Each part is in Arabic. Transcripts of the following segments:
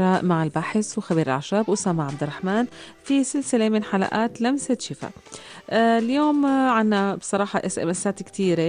مع الباحث وخبير الأعشاب أسامة عبد الرحمن في سلسلة من حلقات لمسة شفاء. اليوم عنا بصراحة اس ام اسات كتيرة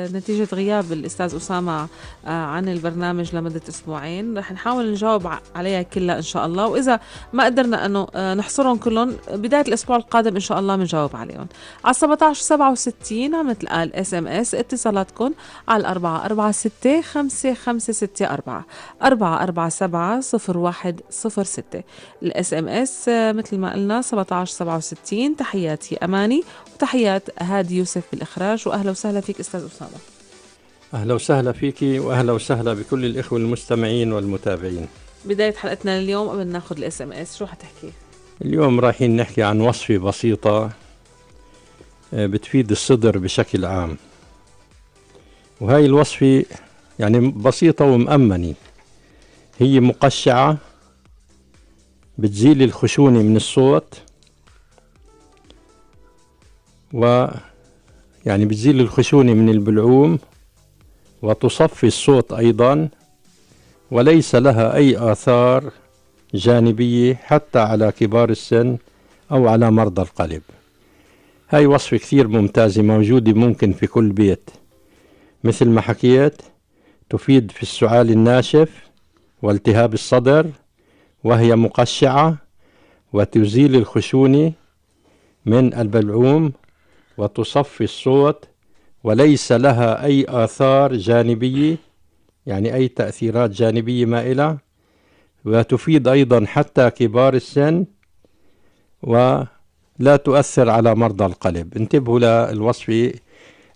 نتيجة غياب الأستاذ أسامة عن البرنامج لمدة أسبوعين. رح نحاول نجاوب عليها كلها إن شاء الله، وإذا ما قدرنا أنه نحصرهم كلهم بداية الأسبوع القادم إن شاء الله بنجاوب عليهم. على 1767 عم نتلقى الاس ام اس اتصالاتكم على 446 556 447 0106. الاس ام اس مثل ما قلنا 1767. تحياتي أماني وتحيات هادي يوسف بالإخراج، وأهلا وسهلا فيك أستاذ أسامة. أهلا وسهلا فيكي وأهلا وسهلا بكل الإخوة المستمعين والمتابعين. بداية حلقتنا اليوم قبل ناخد الاس ام اس شو حتحكي؟ اليوم رايحين نحكي عن وصفة بسيطة بتفيد الصدر بشكل عام، وهي الوصفة يعني بسيطة ومأمنة. هي مقشعة بتزيل الخشونة من الصوت، ويعني بتزيل الخشونة من البلعوم وتصفي الصوت أيضا، وليس لها أي آثار جانبية حتى على كبار السن أو على مرضى القلب. هاي وصفة كثير ممتازة موجودة ممكن في كل بيت. مثل ما حكيت تفيد في السعال الناشف والتهاب الصدر، وهي مقشعة وتزيل الخشونة من البلعوم وتصفي الصوت، وليس لها أي آثار جانبية، يعني أي تأثيرات جانبية مائلة، وتفيد أيضا حتى كبار السن ولا تؤثر على مرضى القلب. انتبهوا للوصفة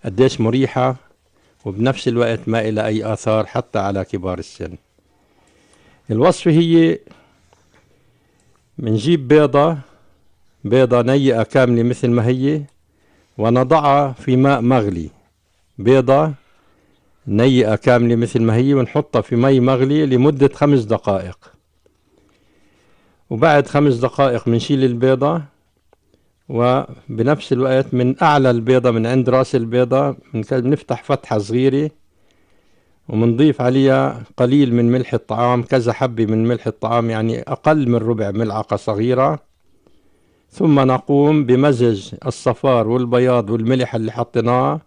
قديش مريحة وبنفس الوقت ما إلى أي آثار حتى على كبار السن. الوصفة هي منجيب بيضة نيئة كاملة مثل ما هي، ونضعها في ماء مغلي. بيضة نيئة كاملة مثل ما هي ونحطها في مي مغلي لمدة 5 دقائق، وبعد 5 دقائق منشيل البيضة، وبنفس الوقت من أعلى البيضة من عند رأس البيضة بنفتح فتحة صغيرة ومنضيف عليها قليل من ملح الطعام، كذا حبة من ملح الطعام، يعني أقل من ربع ملعقة صغيرة. ثم نقوم بمزج الصفار والبياض والملح اللي حطيناه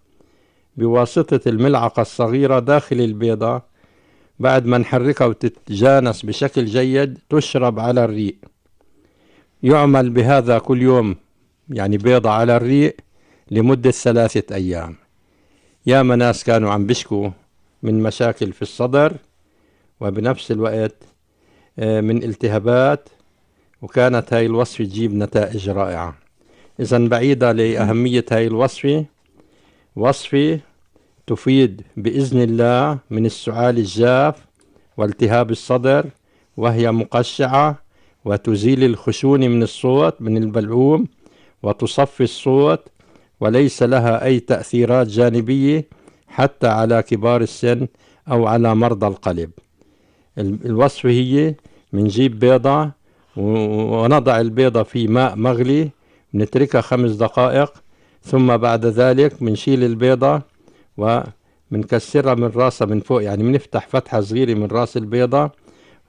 بواسطة الملعقة الصغيرة داخل البيضة. بعد ما نحركها وتتجانس بشكل جيد تشرب على الريق. يعمل بهذا كل يوم، يعني بيضة على الريق لمدة 3 أيام. ياما ناس كانوا عم بشكوا من مشاكل في الصدر وبنفس الوقت من التهابات، وكانت هاي الوصفة تجيب نتائج رائعة. إذن بعيدة لأهمية هاي الوصفة، وصفة تفيد بإذن الله من السعال الجاف والتهاب الصدر، وهي مقشعة وتزيل الخشونة من الصوت من البلعوم وتصفي الصوت، وليس لها أي تأثيرات جانبية حتى على كبار السن أو على مرضى القلب. الوصفة هي منجيب بيضة ونضع البيضة في ماء مغلي، نتركها 5 دقائق، ثم بعد ذلك منشيل البيضة ومنكسرها من راسها من فوق، يعني منفتح فتحة صغيرة من راس البيضة،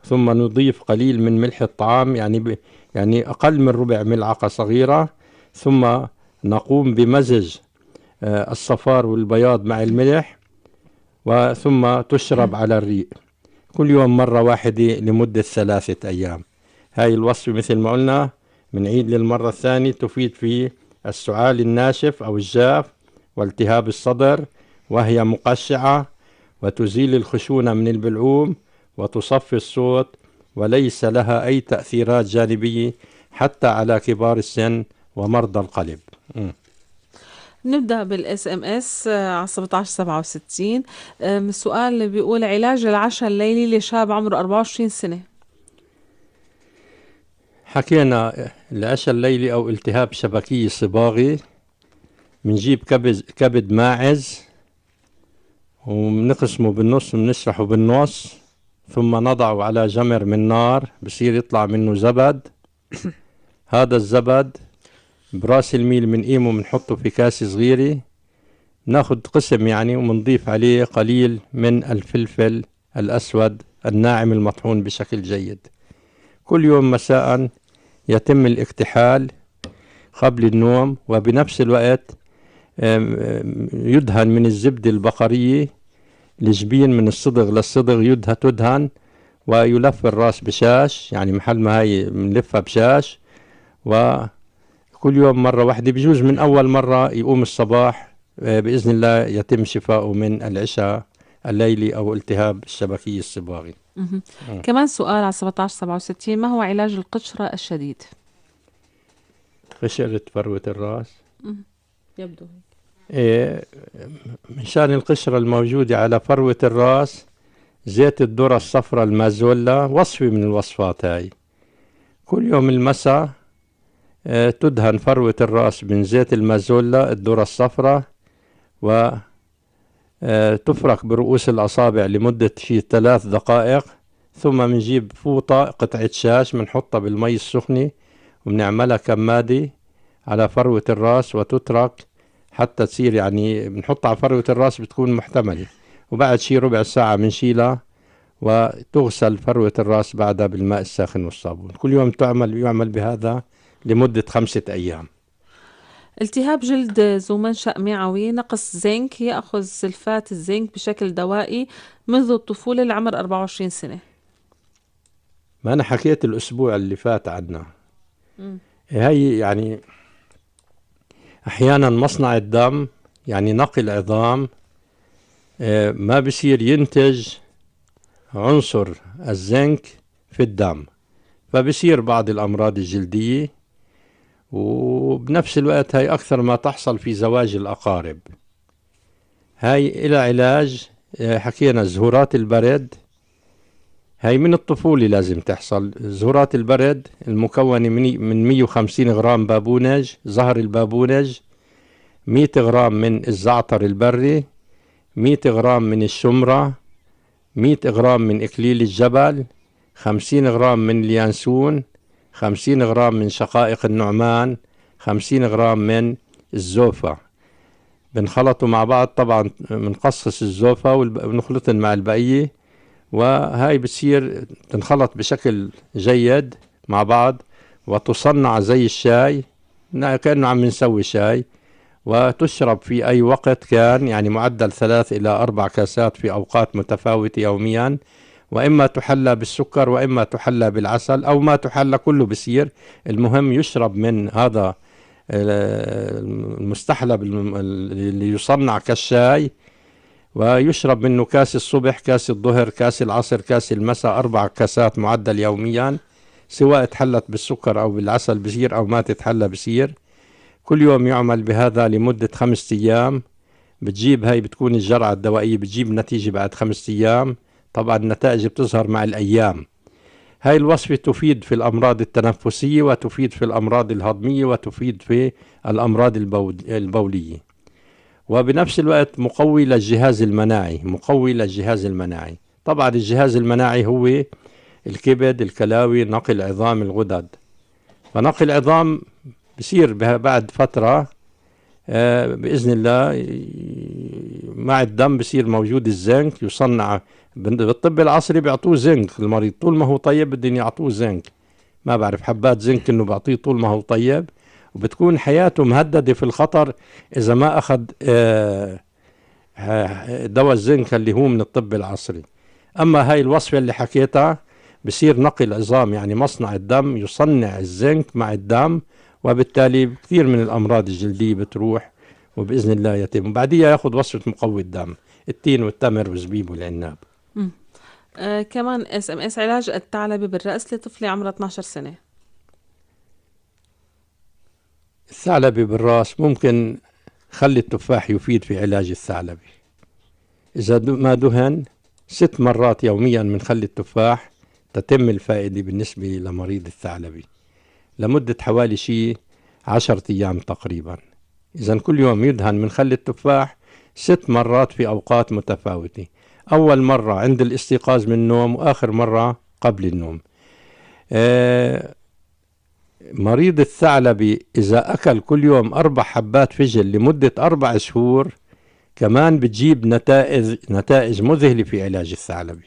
ثم نضيف قليل من ملح الطعام، يعني أقل من ربع ملعقة صغيرة، ثم نقوم بمزج الصفار والبياض مع الملح، وثم تشرب على الريق كل يوم مرة واحدة لمدة 3 أيام. هاي الوصفة مثل ما قلنا منعيد للمرة الثانية، تفيد في السعال الناشف أو الجاف والتهاب الصدر، وهي مقشعة وتزيل الخشونة من البلعوم وتصفي الصوت، وليس لها أي تأثيرات جانبية حتى على كبار السن ومرضى القلب. نبدأ بالاس ام اس على 1767. السؤال اللي بيقول علاج العشاء الليلي لشاب عمره 24 سنة. حكينا العشاء الليلي أو التهاب شبكية صباغي. منجيب كبد ماعز ومنقسمه بالنص ومنشرحه بالنص، ثم نضعه على جمر من نار بصير يطلع منه زبد. هذا الزبد براس الميل منقيمه منحطه في كاسة صغيرة، ناخد قسم يعني ومنضيف عليه قليل من الفلفل الأسود الناعم المطحون بشكل جيد. كل يوم مساء يتم الاكتحال قبل النوم، وبنفس الوقت يدهن من الزبدة البقرية الجبين من الصدغ للصدغ، تدهن، ويلف الراس بشاش، يعني محل ما هي بنلفها بشاش، وكل يوم مرة واحدة. بجوز من أول مرة يقوم الصباح بإذن الله يتم شفاؤه من العشاء الليلي أو التهاب الشبكية الصباغي. كمان سؤال على 1767، ما هو علاج القشرة الشديد؟ قشرة فروة الراس يبدو هيك. مشان القشرة الموجودة على فروة الراس، زيت الذرة الصفراء المازولا وصفة من الوصفات هاي. كل يوم المساء تدهن فروة الراس من زيت المازولا الذرة الصفراء، وتفرك برؤوس الأصابع لمدة 3 دقائق، ثم منجيب فوطة قطعة شاش منحطها بالمي السخنة وبنعملها كمادة على فروة الراس، وتترك حتى تصير، يعني بنحطها على فروة الراس بتكون محتملة، وبعد شي ربع ساعة منشيلها وتغسل فروة الراس بعدها بالماء الساخن والصابون. كل يوم يعمل بهذا لمدة 5 أيام. التهاب جلد ذو منشأ معوي نقص زنك، يأخذ سلفات الزنك بشكل دوائي منذ الطفولة لعمر 24 سنة. ما أنا حكيت الأسبوع اللي فات عنها. هي يعني أحيانا مصنع الدم، يعني نقل العظام، ما بصير ينتج عنصر الزنك في الدم، فبصير بعض الأمراض الجلدية، وبنفس الوقت هاي أكثر ما تحصل في زواج الأقارب. هاي إلى علاج. حكينا زهورات البرد، هاي من الطفولة لازم تحصل. زهورات البرد المكونة من 150 غرام بابونج، زهر البابونج، 100 غرام من الزعتر البري، 100 غرام من الشمرة، 100 غرام من إكليل الجبل، 50 غرام من اليانسون، 50 غرام من شقائق النعمان، 50 غرام من الزوفة. بنخلطوا مع بعض، طبعا بنقصص الزوفة ونخلطن مع البقية، وهاي بتصير تنخلط بشكل جيد مع بعض وتصنع زي الشاي، كأنه عم نسوي شاي، وتشرب في أي وقت كان، يعني معدل 3 إلى 4 كاسات في أوقات متفاوتة يوميا، وإما تحلى بالسكر وإما تحلى بالعسل أو ما تحلى، كله بصير. المهم يشرب من هذا المستحلب اللي يصنع كالشاي، ويشرب منه كاس الصبح، كاس الظهر، كاس العصر، كاس المساء، 4 كاسات معدل يوميا، سواء تحلت بالسكر أو بالعسل بصير، أو ما تتحلى بصير. كل يوم يعمل بهذا لمدة 5 أيام. بتجيب هاي، بتكون الجرعة الدوائية بتجيب نتيجة بعد 5 أيام. طبعا النتائج بتظهر مع الأيام. هاي الوصفة تفيد في الأمراض التنفسية، وتفيد في الأمراض الهضمية، وتفيد في الأمراض البولية، وبنفس الوقت مقوي للجهاز المناعي. طبعا الجهاز المناعي هو الكبد، الكلاوي، نقل العظام، الغدد. فنقل العظام بصير بعد فترة بإذن الله مع الدم بصير موجود الزنك، يصنع بالطب العصري، بيعطوه زنك المريض طول ما هو طيب، بدهم يعطوه زنك، ما بعرف حبات زنك انه بعطيه طول ما هو طيب، وبتكون حياته مهددة في الخطر إذا ما أخذ دواء الزنك اللي هو من الطب العصري. أما هاي الوصفة اللي حكيتها بصير نقل عظام، يعني مصنع الدم يصنع الزنك مع الدم، وبالتالي كثير من الأمراض الجلدية بتروح، وبإذن الله يتم. بعديها ياخذ وصفة مقوي الدم، التين والتمر والزبيب والعناب. كمان SMS، علاج الثعلبة بالرأس لطفلة عمرها 12 سنة. الثعلبة بالرأس ممكن خلي التفاح يفيد في علاج الثعلبة. إذا ما دهن 6 مرات يوميا من خل التفاح تتم الفائدة بالنسبة لمريض الثعلبة لمدة حوالي شيء 10 أيام تقريبا. إذا كل يوم يدهن من خل التفاح 6 مرات في أوقات متفاوتة، أول مرة عند الاستيقاظ من النوم، وآخر مرة قبل النوم. مريض الثعلبة إذا أكل كل يوم 4 حبات فجل لمدة 4 شهور كمان بتجيب نتائج مذهلة في علاج الثعلبة.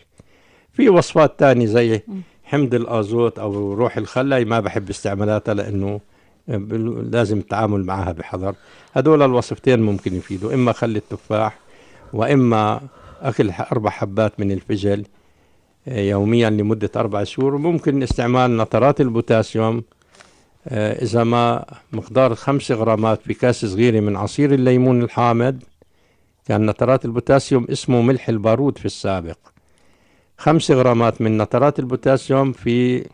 في وصفات تانية زي حمض الازوت او روح الخل ما بحب استعمالاتها لانه لازم التعامل معها بحذر. هدول الوصفتين ممكن يفيدوا، اما خل التفاح واما اكل 4 حبات من الفجل يوميا لمدة 4 شهور. وممكن استعمال نترات البوتاسيوم إذا ما مقدار 5 غرامات في كاسة صغيرة من عصير الليمون الحامض. كان نترات البوتاسيوم اسمه ملح البارود في السابق. 5 غرامات من نترات البوتاسيوم في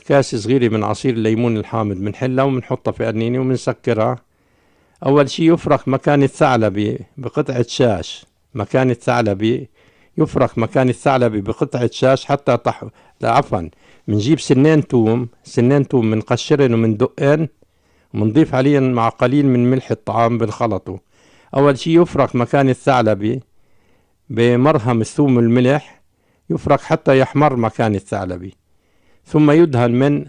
كاسة صغيرة من عصير الليمون الحامض، بنحلها وبنحطها في قرنينة وبنسكرها. أول شيء يفرك مكان الثعلبة بقطعة شاش، مكان الثعلبة يفرك مكان الثعلبة بقطعة شاش حتى عفوا بنجيب سنين توم بنقشرن ومندقن ومنضيف عليهم مع قليل من ملح الطعام بنخلطه. أول شيء يفرك مكان الثعلبة بمرهم الثوم والملح، يفرك حتى يحمر مكان الثعلبة، ثم يدهن من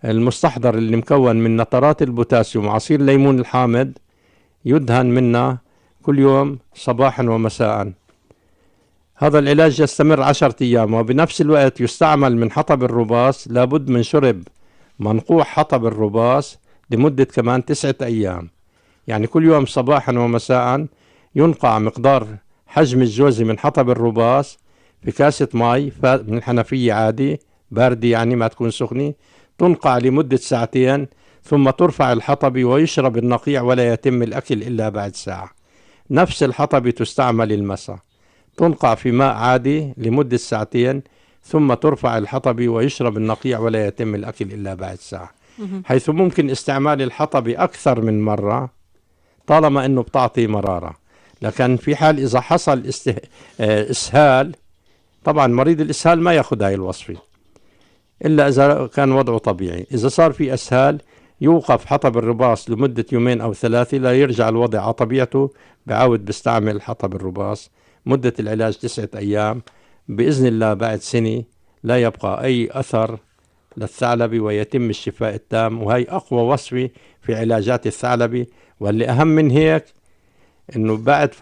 المستحضر اللي مكون من نترات البوتاسيوم وعصير الليمون الحامض، يدهن منه كل يوم صباحا ومساء. هذا العلاج يستمر 10 أيام. وبنفس الوقت يستعمل من حطب الرباص، لابد من شرب منقوع حطب الرباص لمدة كمان 9 أيام. يعني كل يوم صباحا ومساء ينقع مقدار حجم الجوزة من حطب الرباص في كاسة مي من الحنفية عادي باردة، يعني ما تكون سخنة، تنقع لمدة 2 ساعة ثم ترفع الحطب ويشرب النقيع ولا يتم الأكل إلا بعد ساعة. نفس الحطب تستعمل المساء، تنقع في ماء عادي لمدة 2 ساعة ثم ترفع الحطب ويشرب النقيع ولا يتم الأكل إلا بعد ساعة. حيث ممكن استعمال الحطب أكثر من مرة طالما أنه بتعطي مرارة. لكن في حال إذا حصل إسهال، طبعا مريض الإسهال ما يأخذ هاي الوصفة إلا إذا كان وضعه طبيعي. إذا صار في إسهال يوقف حطب الرباص لمدة 2 أو 3 لا يرجع الوضع على طبيعته، بعود بيستعمل حطب الرباص. مدة العلاج 9 أيام. بإذن الله بعد سنة لا يبقى أي أثر للثعلبة ويتم الشفاء التام. وهي أقوى وصفة في علاجات الثعلبة. واللي أهم من هيك إنه بعد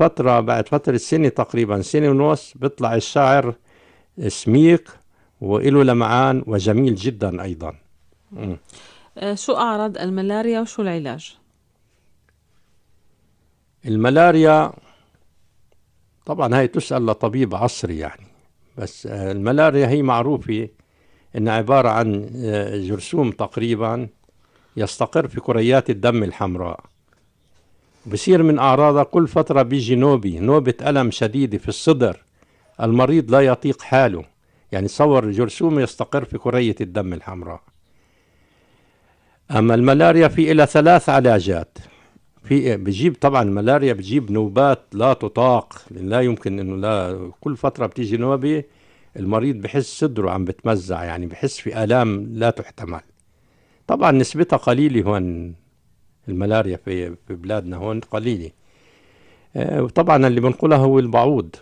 فترة سنة تقريبا 1.5 سنة بيطلع الشعر سميك وإله لمعان وجميل جدا أيضا. شو أعراض الملاريا وشو العلاج؟ الملاريا طبعا هاي تسأل لطبيب عصري يعني، بس الملاريا هي معروفة إنها عبارة عن جرثوم تقريبا يستقر في كريات الدم الحمراء. بصير من أعراضها كل فترة بيجي نوبة ألم شديدة في الصدر، المريض لا يطيق حاله. يعني تصور جرثوم يستقر في كرية الدم الحمراء. أما الملاريا في إلى 3 علاجات. بجيب طبعا الملاريا بتجيب نوبات لا تطاق، لا يمكن انه لا كل فترة بتيجي نوبة المريض بحس صدره عم بتمزع، يعني بحس في آلام لا تحتمل. طبعا نسبتها قليلة هون، الملاريا في بلادنا هون قليلة. وطبعا اللي بنقولها هو البعوض.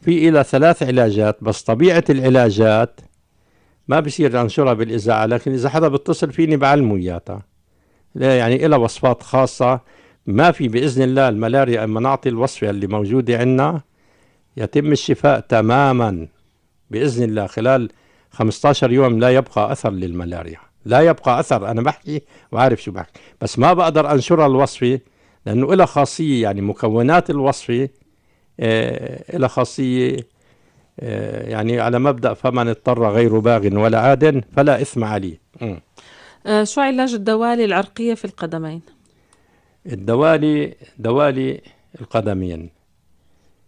في إلى 3 علاجات، بس طبيعة العلاجات ما بصير انشرها بالإذاعة، لكن إذا حدا بيتصل فيني بعلمه إياها. لا يعني إلها وصفات خاصة. ما في بإذن الله الملاريا أما نعطي الوصفة اللي موجودة عنا يتم الشفاء تماما بإذن الله. خلال 15 يوم لا يبقى أثر للملاريا، لا يبقى أثر. أنا بحكي وعارف شو بحكي، بس ما بقدر أنشرها الوصفة لأنه إلها خاصية. يعني مكونات الوصفة إلها خاصية، يعني على مبدأ فمن اضطر غير باغ ولا عاد فلا إثم عليه. شو علاج الدوالي العرقية في القدمين؟ دوالي القدمين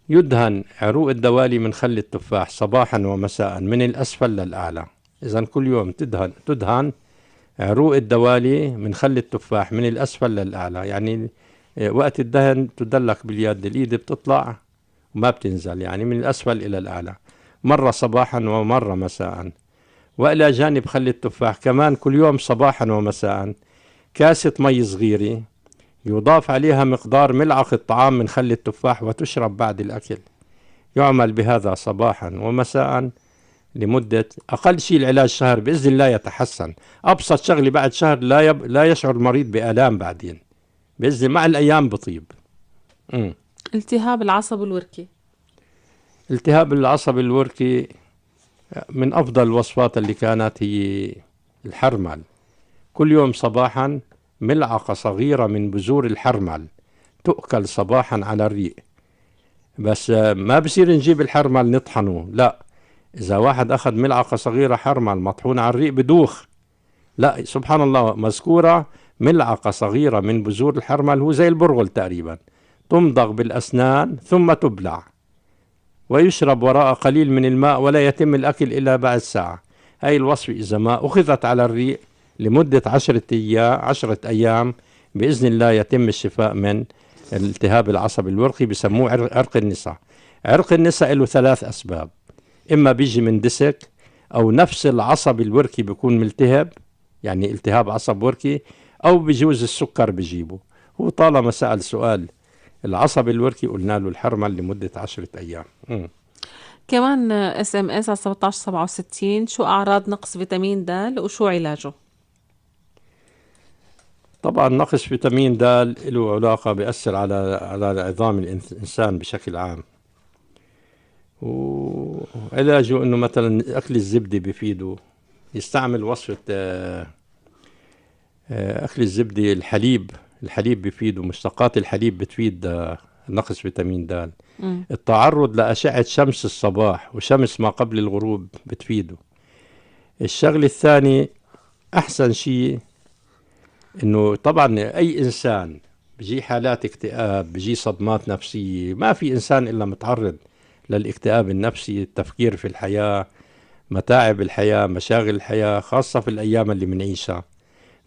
يدهن عروق الدوالي من خل التفاح صباحا ومساء من الأسفل للأعلى. إذا كل يوم تدهن عروق الدوالي من خل التفاح من الأسفل للأعلى. يعني وقت الدهن تدلك باليد، الإيد بتطلع وما بتنزل، يعني من الأسفل إلى الأعلى، مرة صباحا ومرة مساء. وإلى جانب خل التفاح كمان كل يوم صباحا ومساء كاسة مي صغيرة يضاف عليها مقدار ملعقة طعام من خل التفاح وتشرب بعد الأكل. يعمل بهذا صباحا ومساء لمدة أقل شيء العلاج شهر، بإذن الله يتحسن. أبسط شغلة بعد شهر لا يشعر المريض بآلام بعدين بإذن، مع الأيام بطيب. التهاب العصب الوركي. التهاب العصب الوركي من أفضل الوصفات اللي كانت هي الحرمل. كل يوم صباحا ملعقة صغيرة من بذور الحرمل تؤكل صباحا على الريق. بس ما بصير نجيب الحرمل نطحنه، لا، إذا واحد أخذ ملعقة صغيرة حرمل مطحونة على الريق بدوخ. لا، سبحان الله، مذكورة ملعقة صغيرة من بذور الحرمل، هو زي البرغل تقريبا، تمضغ بالأسنان ثم تبلع، ويشرب وراء قليل من الماء، ولا يتم الأكل إلا بعد ساعة. هاي الوصفة إذا ما أخذت على الريق لمدة 10 أيام بإذن الله يتم الشفاء من الالتهاب العصبي الورقي، بسموه عرق النساء. عرق النساء له 3 أسباب: إما بيجي من دسك، أو نفس العصب الوركي بيكون ملتهب، يعني التهاب عصب وركي، أو بجوز السكر بجيبه. هو طالما سأل سؤال العصب الوركي قلنا له الحرمل لمدة 10 أيام. كمان اس ام اس على 1767، شو أعراض نقص فيتامين د وشو علاجه؟ طبعا نقص فيتامين د له علاقة، بيأثر على عظام الإنسان بشكل عام، وعلاجه إنه مثلا أكل الزبدة بفيده. يستعمل وصفة أكل الزبدة. الحليب بفيده، مشتقات الحليب بتفيد نقص فيتامين د. التعرض لأشعة شمس الصباح وشمس ما قبل الغروب بتفيده. الشغل الثاني أحسن شيء إنه طبعا أي إنسان بيجي حالات اكتئاب، بيجي صدمات نفسية، ما في إنسان إلا متعرض للاكتئاب النفسي، التفكير في الحياة، متاعب الحياة، مشاغل الحياة، خاصة في الأيام اللي منعيشها.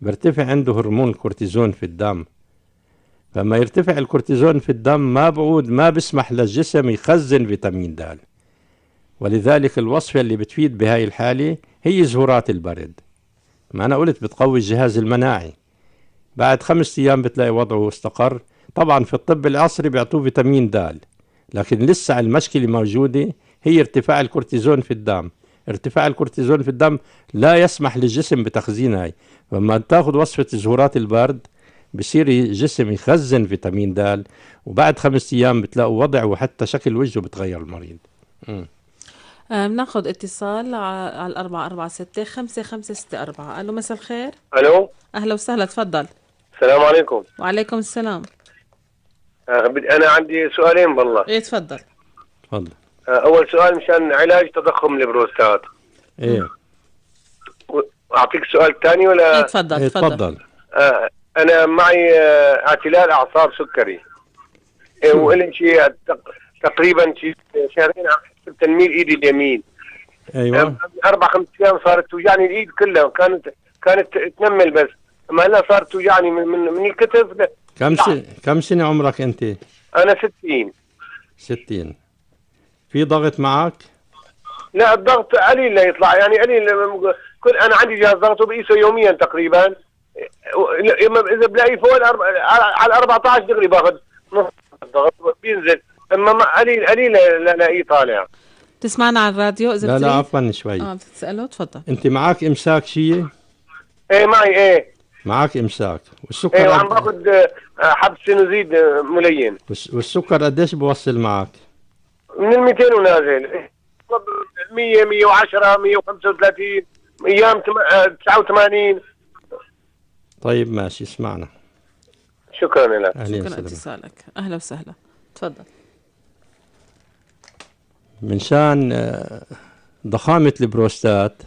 بيرتفع عنده هرمون الكورتيزون في الدم، فما يرتفع الكورتيزون في الدم ما بيسمح للجسم يخزن فيتامين د. ولذلك الوصفة اللي بتفيد بهاي الحالة هي زهورات البرد. ما أنا قلت بتقوي الجهاز المناعي. بعد 5 أيام بتلاقي وضعه استقر. طبعا في الطب العصري بيعطوه فيتامين د، لكن لسه المشكلة موجودة، هي ارتفاع الكورتيزون في الدم. ارتفاع الكورتيزون في الدم لا يسمح للجسم بتخزينها. فلما تاخذ وصفة زهورات البرد بصير الجسم يخزن فيتامين د، وبعد 5 أيام بتلاقوا وضعه وحتى شكل وجهه بتغير المريض. بناخذ اتصال على 446-5564. الو، مساء الخير. الو، اهلا وسهلا، تفضل. السلام عليكم. وعليكم السلام. انا عندي سؤالين بالله. ايه، تفضل. تفضل. اول سؤال مشان علاج تضخم البروستات. ايه، اعطيك سؤال ثاني ولا؟ ايه، تفضل. إيه، تفضل. انا معي اعتلال اعصاب سكري، وإلي شيء تقريبا شيء شهرين عم احس بتنميل ايدي اليمين. ايوه. 4-5 ايام صارت توجعني الايد كلها، كانت تنمل، بس اما هلا صارت توجعني من الكتف. كم سنة عمرك انت؟ انا 60. 60. في ضغط معك؟ لا، الضغط قليل لا يطلع، يعني قليل. انا عندي جهاز ضغط وبقيسه يوميا تقريبا. اذا بلاقي فوق على 14 دغري باخذ نص الضغط بينزل، اما قليل لا الاقيه طالع. تسمعنا على الراديو اذا لا عفوا شوي. بتسأله، تفضل. انت معك امساك شيء؟ ايه معي. ايه معك امساك. والسكر ايه، وعم باخذ حب سينوزيد ملين. والسكر قديش بوصل معك؟ من 200 ونازل. 100 110 135 ايام 89. طيب ماشي، اسمعنا. شكرا لك. شكرا اتصالك، اهلا وسهلا، تفضل. من شان ضخامة البروستات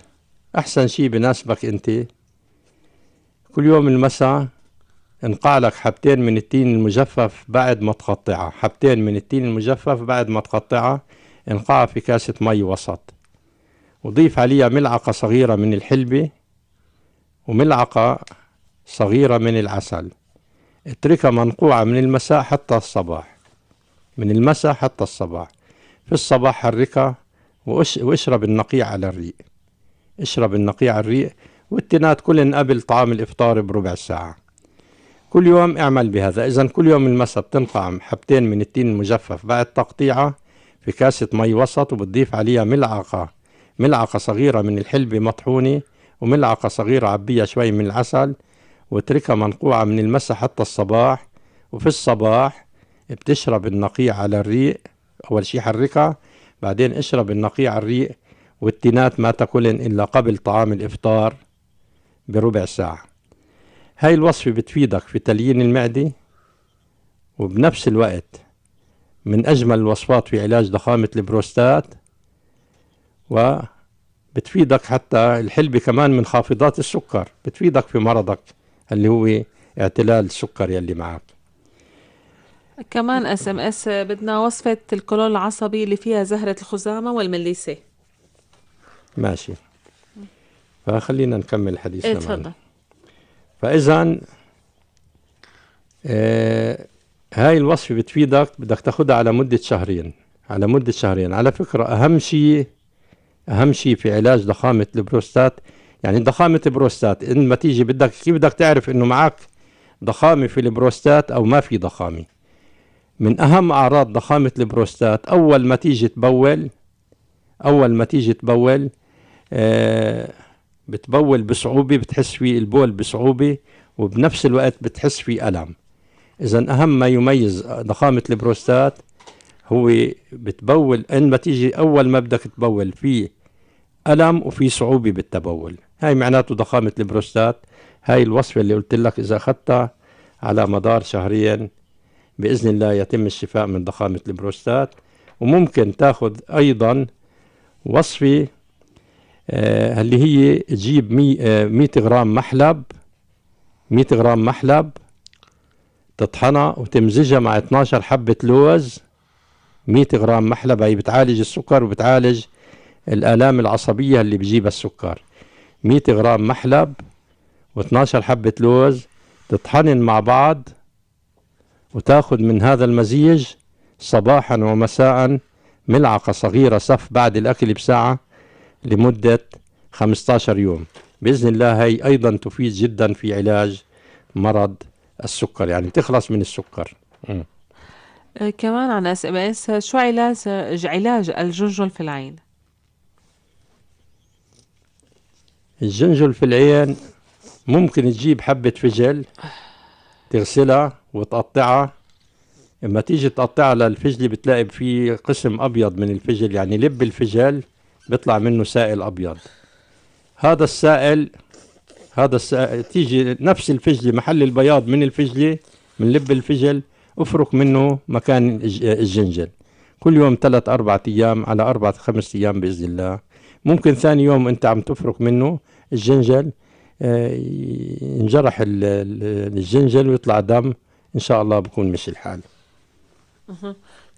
احسن شيء بناسبك انت، كل يوم المساء انقع لك حبتين من التين المجفف بعد ما تقطعها. حبتين من التين المجفف بعد ما تقطعها انقعها في كاسة مي وسط، وضيف عليها ملعقة صغيرة من الحلبة وملعقة صغيرة من العسل. اتركها منقوعة من المساء حتى الصباح. من المساء حتى الصباح. في الصباح حركها واشرب النقيع على الريق. اشرب النقيع على الريق، والتنات كلن قبل طعام الإفطار بربع ساعة. كل يوم اعمل بهذا. إذن كل يوم المساء بتنقع حبتين من التين المجفف بعد تقطيعها في كاسة مي وسط، وبتضيف عليها ملعقة صغيرة من الحلبة مطحونة، وملعقة صغيرة عبيها شوي من العسل، واتركها منقوعة من المساء حتى الصباح. وفي الصباح بتشرب النقيع على الريق. أول شي حركها، بعدين اشرب النقيع على الريق، والتينات ما تاكلن إلا قبل طعام الإفطار بربع ساعة. هاي الوصفة بتفيدك في تليين المعدة، وبنفس الوقت من أجمل الوصفات في علاج ضخامة البروستات، وبتفيدك حتى الحلبة كمان من خافضات السكر، بتفيدك في مرضك اللي هو اعتلال السكر يلي معك. كمان SMS بدنا وصفة القولون العصبي اللي فيها زهرة الخزامة والمليسة. ماشي، فخلينا نكمل حديثنا. تفضل. فإذا هاي الوصفة بتفيدك، بدك تاخدها على مدة شهرين. على فكرة أهم شيء في علاج ضخامة البروستات، يعني ضخامة البروستات إن ما تيجي كيف بدك تعرف إنه معك ضخامة في البروستات أو ما في ضخامة؟ من أهم أعراض ضخامة البروستات أول ما تيجي تبول بتبول بصعوبة، بتحس في البول بصعوبة، وبنفس الوقت بتحس في ألم. إذا أهم ما يميز ضخامة البروستات هو بتبول، عندما تيجي أول ما بدك تبول في ألم وفي صعوبة بالتبول، هاي معناته ضخامة البروستات. هاي الوصفة اللي قلت لك إذا أخذتها على مدار شهرين بإذن الله يتم الشفاء من ضخامة البروستات. وممكن تاخذ أيضا وصفة اللي هي تجيب 100 غرام محلب تطحنها وتمزجها مع 12 حبة لوز. 100 غرام محلب، هي بتعالج السكر وبتعالج الآلام العصبية اللي بيجيبها السكر. 100 غرام محلب و12 حبة لوز تطحنن مع بعض، وتاخد من هذا المزيج صباحا ومساء ملعقة صغيرة صف بعد الأكل بساعة لمدة 15 يوم. بإذن الله هي أيضا تفيد جدا في علاج مرض السكر، يعني تخلص من السكر. كمان عن SMS شو علاج الجنجل في العين؟ الجنجل في العين ممكن تجيب حبة فجل تغسلها وتقطعها. لما تيجي تقطعها للفجل بتلاقي فيه قسم أبيض من الفجل، يعني لب الفجل بيطلع منه سائل أبيض. هذا السائل تيجي نفس الفجل محل البياض من الفجل، من لب الفجل افرك منه مكان الجنجل كل يوم 3-4 أيام، على 4-5 أيام بإذن الله. ممكن ثاني يوم أنت عم تفرك منه الجنجل ينجرح الجنجل ويطلع دم، إن شاء الله بكون مشي الحال.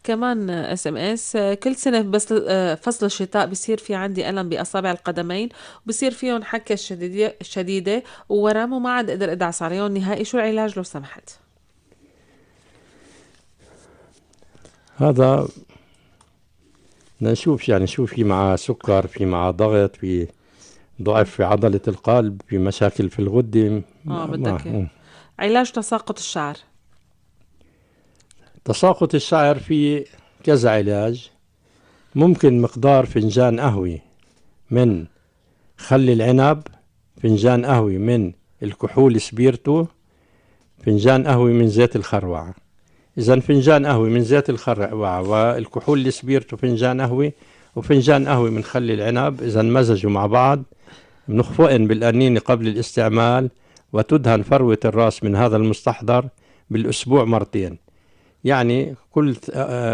كمان SMS كل سنة بس فصل الشتاء بصير في عندي ألم بأصابع القدمين، وبصير فيهم حكة شديدة وورم، وما عاد أقدر أدعس عليهم نهائي. شو العلاج لو سمحت؟ هذا نشوف يعني شو في معه سكر، في معه ضغط، في ضعف في عضلة القلب، في مشاكل في الغدة. بدك علاج تساقط الشعر؟ تساقط الشعر في كذا علاج. ممكن مقدار فنجان قهوة من خل العنب، فنجان قهوة من الكحول سبيرتو، فنجان قهوة من زيت الخروع. إذا فنجان قهوة من زيت الخروع والكحول السبيرتو فنجان قهوة، وفنجان قهوة من خل العنب، إذا مزجوا مع بعض بنخفقن بالقنينة قبل الاستعمال، وتدهن فروة الرأس من هذا المستحضر بالأسبوع مرتين. يعني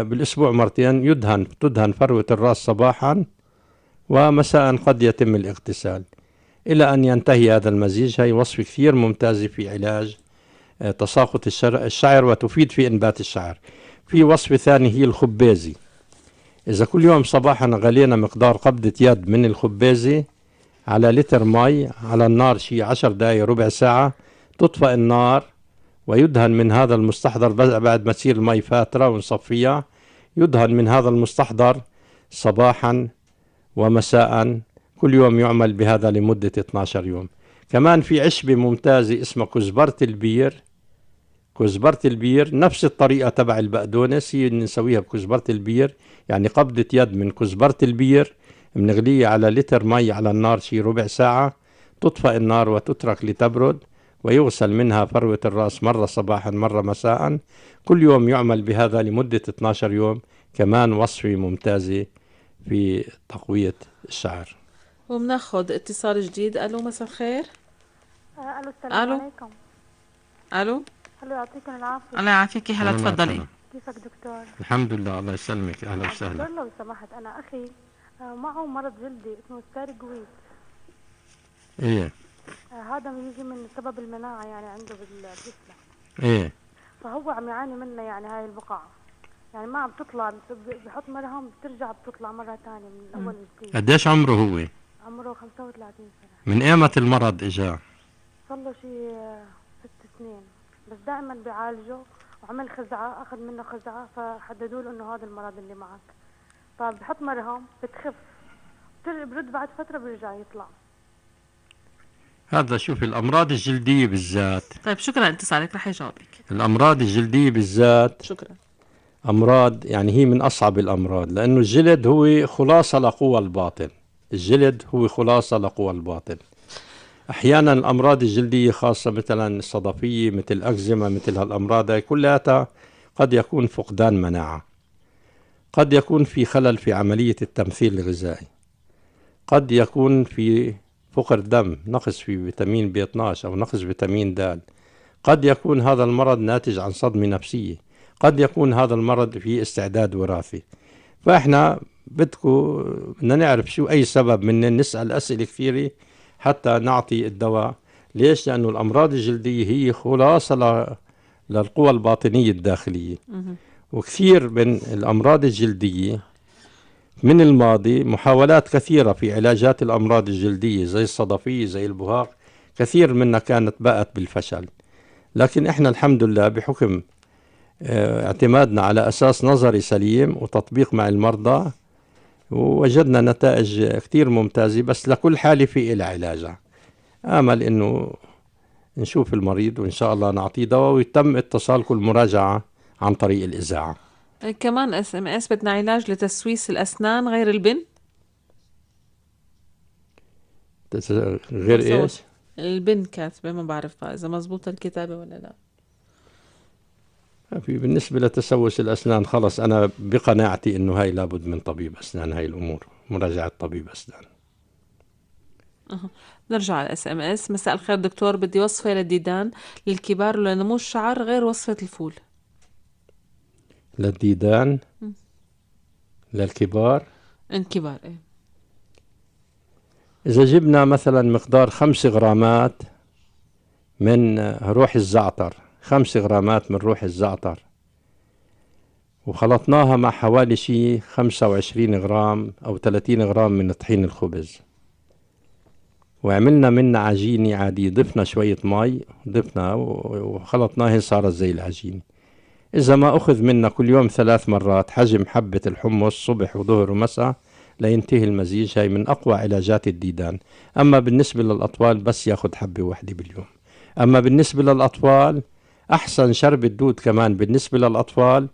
بالأسبوع مرتين تدهن فروة الرأس صباحا ومساء، قد يتم الاغتسال إلى أن ينتهي هذا المزيج. هي وصفة كثير ممتازة في علاج تساقط الشعر وتفيد في إنبات الشعر. في وصفة ثانية هي الخبازي. إذا كل يوم صباحا غلينا مقدار قبضة يد من الخبازي على لتر مي على النار شي 10 دقايق ربع ساعة، تطفئ النار ويدهن من هذا المستحضر بعد ما تصير المي فاترة ونصفيها، يدهن من هذا المستحضر صباحا ومساء، كل يوم يعمل بهذا لمدة 12 يوم. كمان في عشبة ممتازة اسمها كزبرة البير. كزبرة البير نفس الطريقة تبع البقدونس، هي نسويها بكزبرة البير، يعني قبضة يد من كزبرة البير بنغليها على لتر مي على النار شي ربع ساعة، تطفئ النار وتترك لتبرد، ويغسل منها فروة الرأس مرة صباحا مرة مساء، كل يوم يعمل بهذا لمدة 12 يوم. كمان وصفة ممتازة في تقوية الشعر. وبناخد اتصال جديد. الو، مساء الخير. الو، السلام الو عليكم. الو، الو، يعطيكم العافيه. الله يعافيك. هلا أهلا تفضلي. مرحبا. كيفك دكتور؟ الحمد لله، الله يسلمك، أهلا وسهلا. دكتور لو سمحت، انا اخي معه مرض جلدي اسمه ستارجويت. إيه هذا بيجي من سبب المناعه يعني عنده بالجسم، إيه فهو عم يعاني منه يعني هاي البقع، يعني ما عم تطلع، بحط مرهم بترجع بتطلع مره ثانيه من الاول وجديد. قديش عمره هو؟ عمره 35 سنه. من ايمت المرض اجاه؟ صار له شي 6 سنين، بس دائما بيعالجه، وعمل خزعه، اخذ منه خزعه، فحددوا له انه هذا المرض اللي معك. فبحط مرهم بتخف، برد بعد فتره بيرجع يطلع. هذا شوف الامراض الجلديه بالذات، طيب شكرا اتصالك، رح يجاوبك. الامراض الجلديه بالذات شكرا. امراض يعني هي من اصعب الامراض، لانه الجلد هو خلاصه لقوى الباطن. الجلد هو خلاصه لقوى الباطن. احيانا الامراض الجلديه خاصه مثلا الصدفيه، مثل الاكزيما، مثل هالامراض هاي كلها قد يكون فقدان مناعه، قد يكون في خلل في عمليه التمثيل الغذائي، قد يكون في فقر دم، نقص في فيتامين بي 12 أو نقص فيتامين د، قد يكون هذا المرض ناتج عن صدمة نفسية، قد يكون هذا المرض فيه استعداد وراثي. فإحنا بدنا نعرف شو أي سبب، من نسأل أسئلة كثيرة حتى نعطي الدواء. ليش؟ لأنه الأمراض الجلدية هي خلاصة للقوى الباطنية الداخلية. وكثير من الأمراض الجلدية من الماضي محاولات كثيرة في علاجات الأمراض الجلدية زي الصدفية زي البهاق، كثير منها كانت باءت بالفشل. لكن إحنا الحمد لله بحكم اعتمادنا على أساس نظري سليم وتطبيق مع المرضى ووجدنا نتائج كثير ممتازة. بس لكل حالة في إلها علاجها. آمل إنه نشوف المريض وإن شاء الله نعطيه دواء، ويتم اتصالكم المراجعة عن طريق الإذاعة. كمان SMS بدنا علاج لتسويس الأسنان غير البن. غير إيش؟ البن كاتبة، ما بعرف إذا مزبوطة الكتابة ولا لا. في بالنسبة لتسوس الأسنان خلص أنا بقناعتي إنه هاي لابد من طبيب أسنان، هاي الأمور مراجعة طبيب أسنان. نرجع على SMS. مساء الخير دكتور، بدي وصفة للديدان للكبار ولنمو الشعر غير وصفة الفول. للديدان للكبار؟ الكبار ايه. إذا جبنا مثلا مقدار 5 غرامات من روح الزعتر، 5 غرامات من روح الزعتر، وخلطناها مع حوالي شي 25 غرام أو 30 غرام من طحين الخبز، وعملنا منها عجينة عادية، ضفنا شوية مي، ضفنا وخلطناها صارت زي العجينة. إذا ما أخذ منا كل يوم 3 مرات حجم حبة الحمص صبح وظهر ومساء لينتهي المزيج، هاي من أقوى علاجات الديدان. أما بالنسبة للأطفال بس ياخد حبة واحدة باليوم. أما بالنسبة للأطفال أحسن شرب الدود كمان بالنسبة للأطفال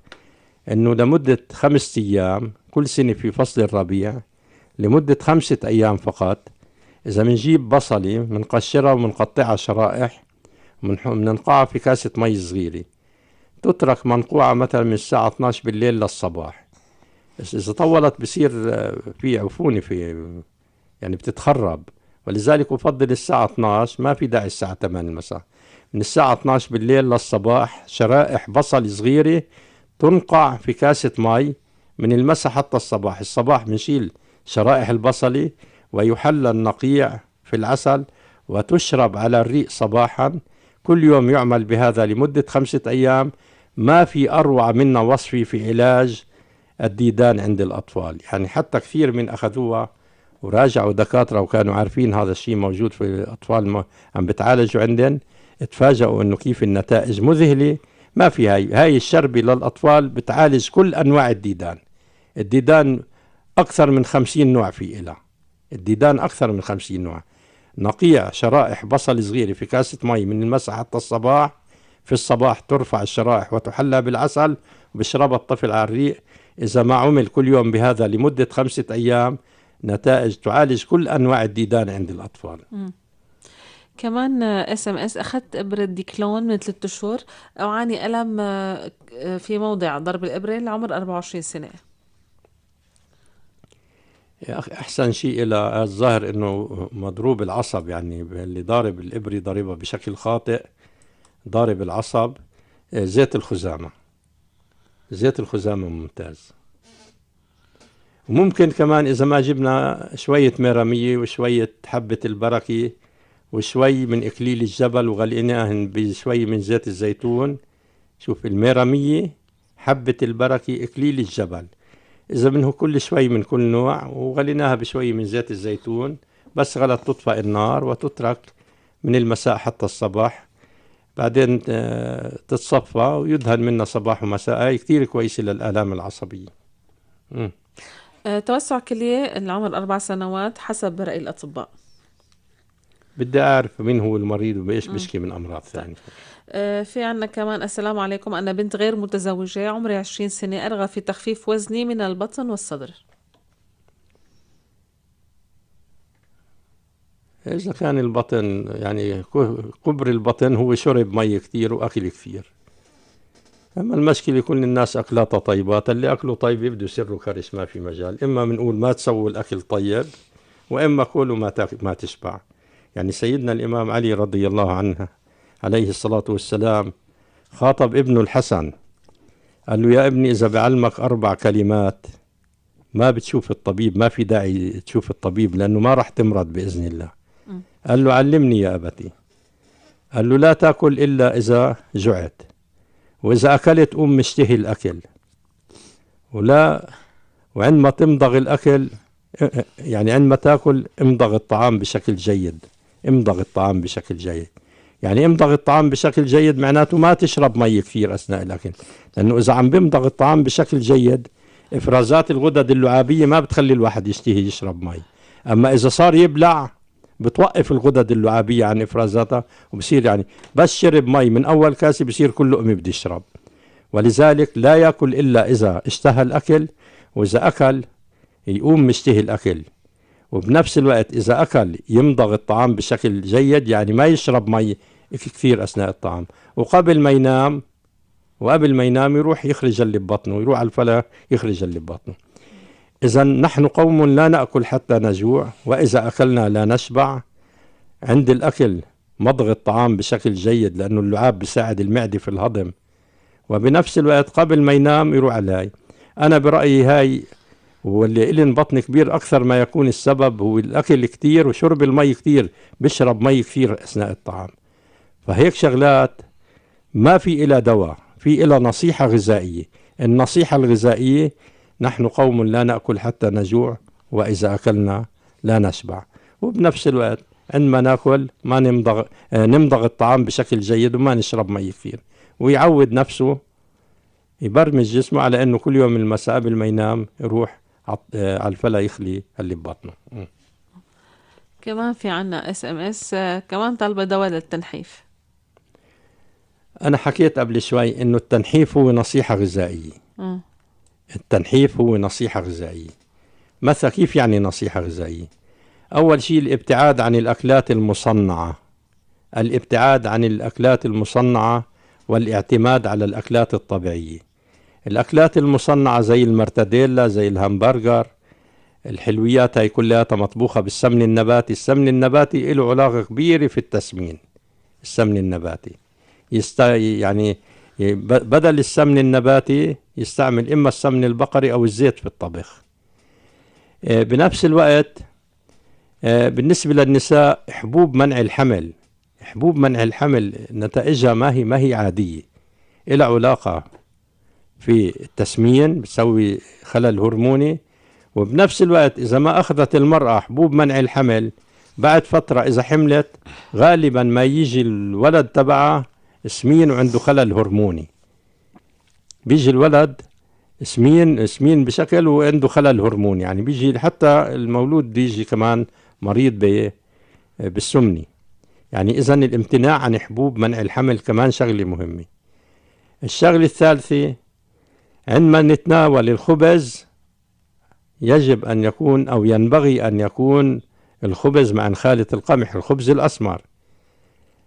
إنه لمدة 5 أيام كل سنة في فصل الربيع، لمدة 5 أيام فقط، إذا منجيب بصلة منقشرها ومنقطعها شرائح ومننقعها في كاسة مي صغيرة، تترك منقوعة مثلا من الساعة 12 بالليل للصباح. إذا طولت بصير في عفونة، في يعني بتتخرب، ولذلك أفضل الساعة 12، ما في داعي الساعة 8 المساء. من الساعة 12 بالليل للصباح شرائح بصل صغيرة تنقع في كاسة مي من المساء حتى الصباح. الصباح بنشيل شرائح البصلة ويحلى النقيع في العسل وتشرب على الريق صباحا. كل يوم يعمل بهذا لمدة 5 أيام. ما في أروع منا وصفي في علاج الديدان عند الأطفال. يعني حتى كثير من أخذوها وراجعوا دكاترة وكانوا عارفين هذا الشيء موجود في الأطفال عم بتعالجوا عندن، اتفاجئوا إنه كيف النتائج مذهلة. ما في هاي الشربة للأطفال بتعالج كل أنواع الديدان. الديدان أكثر من 50 نوع في إلها، الديدان أكثر من 50 نوع. نقيع شرائح بصل صغيرة في كاسة مي من المساء حتى الصباح. في الصباح ترفع الشرائح وتحلى بالعسل وبشربها الطفل على الريق. إذا ما عمل كل يوم بهذا لمدة 5 أيام نتائج تعالج كل أنواع الديدان عند الأطفال. كمان SMS أخذت إبرة ديكلون من 3 أشهر، أعاني ألم في موضع ضرب الإبرة، العمر 24 سنة. يا أخي أحسن شيء إلى الظاهر إنه مضروب العصب، يعني اللي ضارب الإبرة ضاربها بشكل خاطئ، ضارب العصب. زيت الخزامة، زيت الخزامة ممتاز. وممكن كمان إذا ما جبنا شوية ميرامية وشوية حبة البركة وشوي من إكليل الجبل وغليناهن بشوي من زيت الزيتون. شوف، الميرامية، حبة البركة، إكليل الجبل، إذا منه كل شوي من كل نوع وغليناها بشوي من زيت الزيتون، بس غلط تطفئ النار وتترك من المساء حتى الصباح، بعدين تتصفى ويدهن منها صباح ومساء. هاي كتير كويسة للآلام العصبية. توسع كلية العمر 4 سنوات حسب رأي الأطباء. بدي أعرف مين هو المريض وبإيش بشكي من أمراض ثانية. في عنا كمان: السلام عليكم، أنا بنت غير متزوجة، عمري 20 سنة، أرغب في تخفيف وزني من البطن والصدر. إذا كان البطن يعني كبر البطن هو شرب مي كتير وأكل كثير. أما المشكلة كل الناس أكلاتها طيبات، اللي أكله طيب يبدو يسروا كرش، ما في مجال. إما بنقول ما تسووا الأكل طيب، وإما كلوا ما تشبع. يعني سيدنا الإمام علي رضي الله عنه عليه الصلاة والسلام خاطب ابنه الحسن، قال له: يا ابني، إذا بعلمك 4 كلمات ما بتشوف الطبيب، ما في داعي تشوف الطبيب لأنه ما رح تمرض بإذن الله. قال له: علمني يا أبتي. قال له: لا تأكل إلا إذا جعت، وإذا أكلت قوم مشتهي الأكل، وعندما تمضغ الأكل، يعني عندما تأكل امضغ الطعام بشكل جيد. امضغ الطعام بشكل جيد، يعني امضغ الطعام بشكل جيد معناته ما تشرب مي كثير أثناء الأكل، لأنه إذا عم بمضغ الطعام بشكل جيد إفرازات الغدد اللعابية ما بتخلي الواحد يشتهي يشرب مي. أما إذا صار يبلع بتوقف الغدد اللعابية عن إفرازاتها، وبصير يعني بس شرب مي من أول كاسة بصير كل لقمة بده يشرب. ولذلك لا يأكل إلا إذا اشتهى الأكل، وإذا أكل يقوم مشتهي الأكل، وبنفس الوقت إذا أكل يمضغ الطعام بشكل جيد، يعني ما يشرب مي كثير أثناء الطعام. وقبل ما ينام يروح يخرج اللي ببطنه، يروح على الفلا يخرج اللي ببطنه. إذا نحن قوم لا نأكل حتى نجوع، وإذا أكلنا لا نشبع. عند الأكل مضغ الطعام بشكل جيد، لأنه اللعاب بيساعد المعدة في الهضم، وبنفس الوقت قبل ما ينام يروح على هاي. أنا برأيي هاي واللي إلين بطن كبير أكثر ما يكون السبب هو الأكل كتير وشرب المي كتير، بشرب مي كثير أثناء الطعام. فهيك شغلات ما في إلى دواء، في إلى نصيحة غذائية. النصيحة الغذائية: نحن قوم لا نأكل حتى نجوع، وإذا أكلنا لا نشبع. وبنفس الوقت عندما نأكل ما نمضغ الطعام بشكل جيد وما نشرب مي كثير، ويعود نفسه، يبرمج جسمه على أنه كل يوم المساء قبل ما ينام يروح على الفلا يخلي اللي ببطنه. كمان في عنا SMS كمان طالبة دواء للتنحيف. أنا حكيت قبل شوي إنه التنحيف هو نصيحة غذائية. التنحيف هو نصيحة غذائية. مثلا كيف يعني نصيحة غذائية؟ أول شيء الابتعاد عن الأكلات المصنعة، الابتعاد عن الأكلات المصنعة والاعتماد على الأكلات الطبيعية. الأكلات المصنعة زي المرتديلا، زي الهمبرجر، الحلويات، هاي كلها مطبوخة بالسمن النباتي. السمن النباتي له علاقة كبيرة في التسمين. السمن النباتي يعني بدل السمن النباتي يستعمل إما السمن البقري أو الزيت في الطبخ. بنفس الوقت بالنسبة للنساء حبوب منع الحمل، حبوب منع الحمل نتائجها ما هي عادية، إلها علاقة في التسمين، بتسوي خلل هرموني. وبنفس الوقت إذا ما أخذت المرأة حبوب منع الحمل بعد فترة، إذا حملت غالبا ما يجي الولد تبعها سمين وعنده خلل هرموني. بيجي الولد سمين بشكل وعنده خلل هرموني، يعني بيجي حتى المولود بيجي كمان مريض بالسمني. يعني إذن الامتناع عن حبوب منع الحمل كمان شغلة مهمة. الشغلة الثالثة: عندما نتناول الخبز يجب أن يكون أو ينبغي أن يكون الخبز مع خالة القمح، الخبز الأسمر.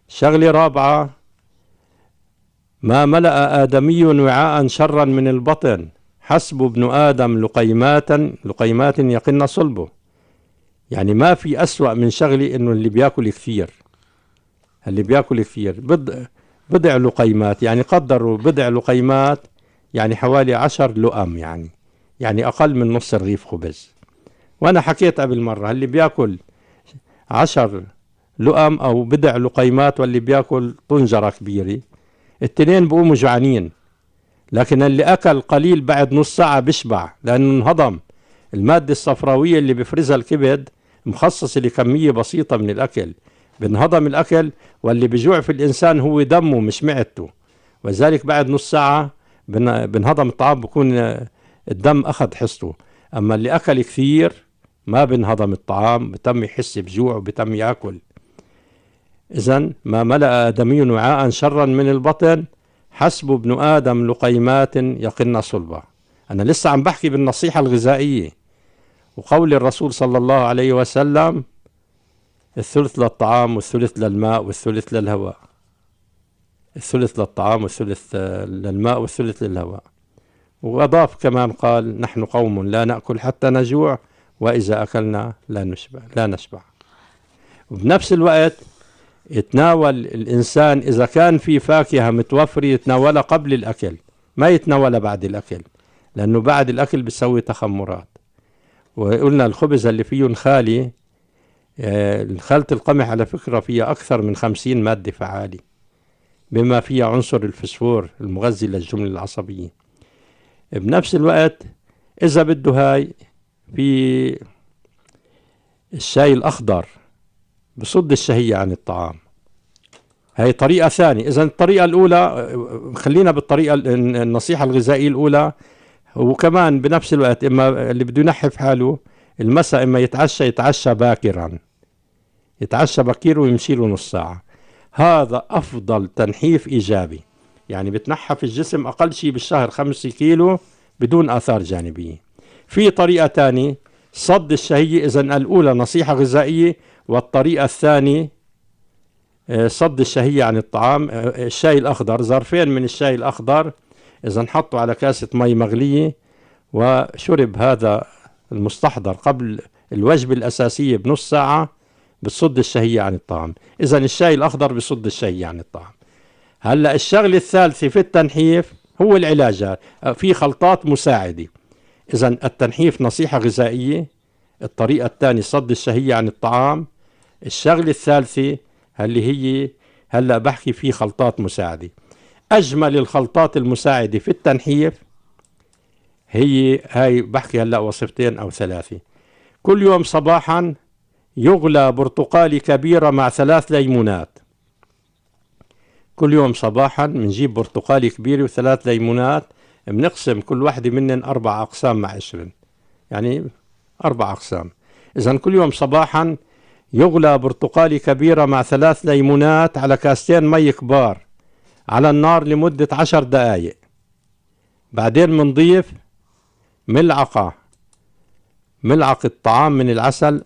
شغلة رابعة: ما ملأ آدمي وعاء شرا من البطن حسب ابن آدم لقيمات يقن صلبه. يعني ما في أسوأ من شغلي إنه اللي بياكل كثير، بضع لقيمات، يعني قدروا بضع لقيمات يعني حوالي 10 لقم، يعني أقل من نص رغيف خبز. وأنا حكيت قبل مرة، اللي بياكل 10 لقم أو بضع لقيمات واللي بياكل طنجرة كبيرة، التنين بقوموا جوعانين. لكن اللي أكل قليل بعد نص ساعة بشبع، لأنه انهضم. المادة الصفراوية اللي بفرزها الكبد مخصصة لكمية بسيطة من الأكل، بنهضم الأكل. واللي بجوع في الإنسان هو دمه مش معدته، وذلك بعد نص ساعة بنهضم الطعام، بكون الدم أخذ حصته. أما اللي أكل كثير ما بنهضم الطعام، بتم يحس بجوع وبتم يأكل. إذن ما ملأ آدمي وعاء شرا من البطن، حسب ابن آدم لقيمات يقن صلبه. أنا لسه عم بحكي بالنصيحة الغذائية، وقول الرسول صلى الله عليه وسلم: الثلث للطعام والثلث للماء والثلث للهواء. الثلث للطعام والثلث للماء والثلث للهواء. وأضاف كمان قال: نحن قوم لا نأكل حتى نجوع، وإذا أكلنا لا نشبع. وبنفس الوقت يتناول الإنسان إذا كان في فاكهة متوفرة يتناولها قبل الأكل، ما يتناولها بعد الأكل، لأنه بعد الأكل بيسوي تخمرات. وقلنا الخبز اللي فيه نخالي، خالة القمح على فكرة فيها أكثر من 50 مادة فعالة، بما فيها عنصر الفسفور المغذي للجملة العصبية. بنفس الوقت إذا بده هاي في الشاي الأخضر بصد الشهية عن الطعام. هاي طريقة ثانية. إذا الطريقة الأولى، خلينا بالطريقة النصيحة الغذائية الأولى. وكمان بنفس الوقت إما اللي بده ينحف حاله المساء، إما يتعشى باكرا، يتعشى بكير ويمشي له نص ساعة. هذا أفضل تنحيف إيجابي، يعني بتنحف الجسم أقل شيء بالشهر 5 كيلو بدون آثار جانبية. في طريقة تانية صد الشهية. إذا الأولى نصيحة غذائية، والطريقة الثانية صد الشهية عن الطعام. الشاي الأخضر، ظرفين من الشاي الأخضر إذا نحطه على كاسة مي مغلية وشرب هذا المستحضر قبل الوجبة الأساسية بنص ساعة، بتصد الشهية عن الطعام. إذا الشاي الأخضر بصد الشهية عن الطعام. هلأ الشغلة الثالثة في التنحيف هو العلاجات، في خلطات مساعدة. إذا التنحيف نصيحة غذائية، الطريقة الثانية صد الشهية عن الطعام، الشغلة الثالثة اللي هي هلأ بحكي في خلطات مساعدة. أجمل الخلطات المساعدة في التنحيف هاي بحكي هلأ وصفتين أو 3. كل يوم صباحا يغلى برتقالي كبيرة مع 3 ليمونات. كل يوم صباحا بنجيب برتقالي كبيرة و3 ليمونات، بنقسم كل واحدة منن 4 أقسام مع 20، يعني 4 أقسام. إذا كل يوم صباحا يغلى برتقالي كبيرة مع 3 ليمونات على كاستين مي كبار على النار لمدة 10 دقائق. بعدين بنضيف ملعقة طعام من العسل،